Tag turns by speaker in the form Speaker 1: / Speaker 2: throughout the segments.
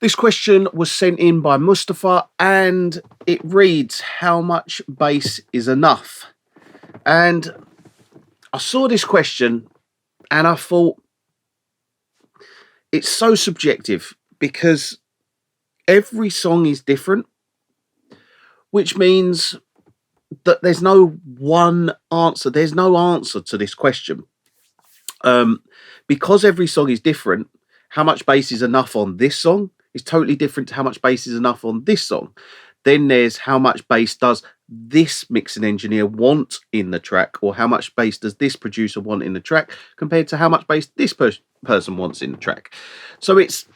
Speaker 1: This question was sent in by Mustafa and it reads, how much bass is enough? And I saw this question and I thought, it's so subjective because every song is different, which means that there's no one answer. There's no answer to this question. Because every song is different, how much bass is enough on this song is totally different to how much bass is enough on this song. Then there's how much bass does this mixing engineer want in the track, or how much bass does this producer want in the track compared to how much bass this person wants in the track. So it's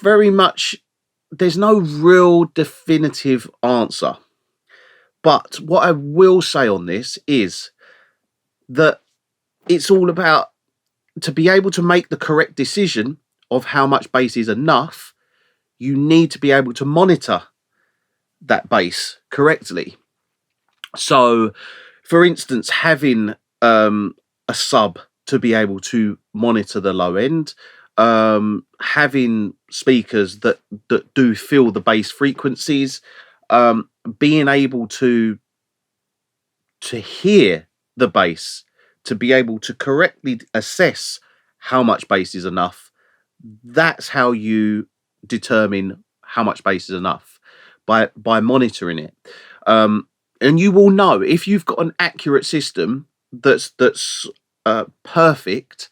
Speaker 1: very much, there's no real definitive answer. But what I will say on this is that it's all about, to be able to make the correct decision of how much bass is enough, you need to be able to monitor that bass correctly. So, for instance, having a sub to be able to monitor the low end, having speakers that do fill the bass frequencies, being able to hear the bass, to be able to correctly assess how much bass is enough. That's how you determine how much bass is enough, by monitoring it. And you will know if you've got an accurate system that's perfect.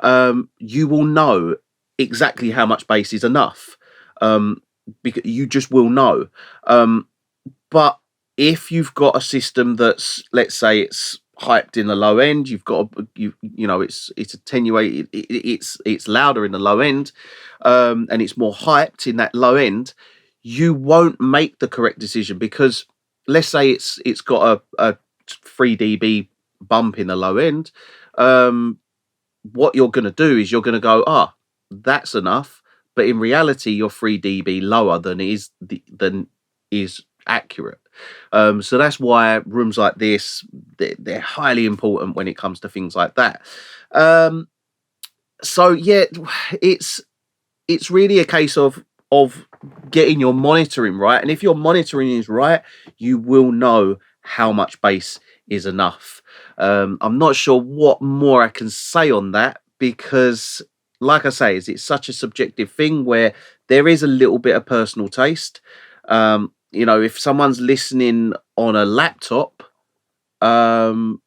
Speaker 1: You will know exactly how much bass is enough, because you just will know. But if you've got a system that's, let's say, it's hyped in the low end, you've got you know it's attenuated, it's louder in the low end, and it's more hyped in that low end, you won't make the correct decision, because let's say it's got a 3 dB bump in the low end. What you're going to do is you're going to go, that's enough, but in reality you're 3 dB lower than is accurate. So that's why rooms like this, they're highly important when it comes to things like that. So yeah, it's really a case of getting your monitoring right, and if your monitoring is right, you will know how much bass is enough. I'm not sure what more I can say on that, because like I say, it's such a subjective thing where there is a little bit of personal taste. If someone's listening on a laptop, and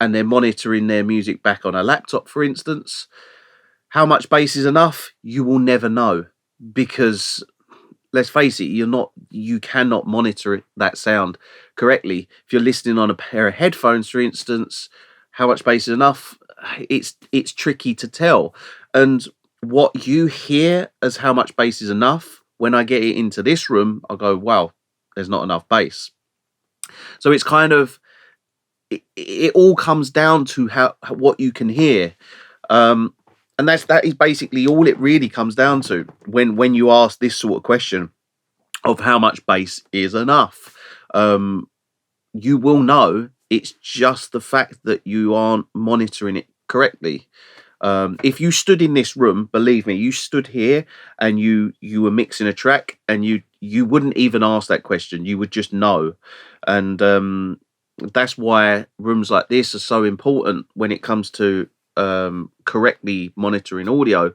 Speaker 1: they're monitoring their music back on a laptop, for instance, how much bass is enough, you will never know, because let's face it, you cannot monitor that sound correctly. If you're listening on a pair of headphones, for instance, how much bass is enough, it's tricky to tell. And what you hear as how much bass is enough, when I get it into this room, I'll go, wow, there's not enough bass. So it's kind of, it all comes down to what you can hear. And that is basically all it really comes down to when you ask this sort of question of how much bass is enough. You will know. It's just the fact that you aren't monitoring it correctly. If you stood in this room, believe me, you stood here and you were mixing a track, and you wouldn't even ask that question. You would just know. And that's why rooms like this are so important when it comes to correctly monitoring audio,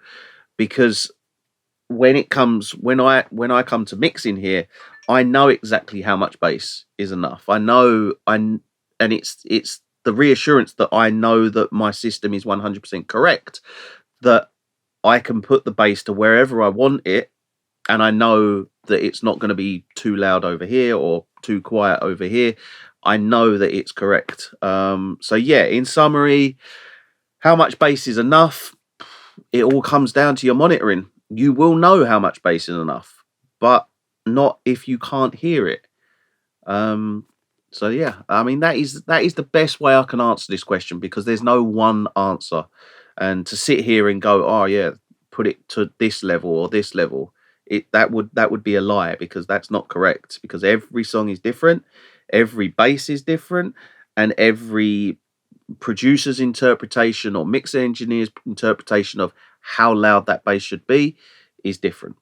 Speaker 1: because when I come to mixing here, I know exactly how much bass is enough. And it's the reassurance that I know that my system is 100% correct, that I can put the bass to wherever I want it, and I know that it's not going to be too loud over here or too quiet over here. I know that it's correct. So yeah, in summary, how much bass is enough? It all comes down to your monitoring. You will know how much bass is enough, but not if you can't hear it. So yeah, I mean, that is the best way I can answer this question, because there's no one answer. And to sit here and go, oh yeah, put it to this level or this level, that would be a lie, because that's not correct, because every song is different, every bass is different, and every producer's interpretation or mix engineer's interpretation of how loud that bass should be is different.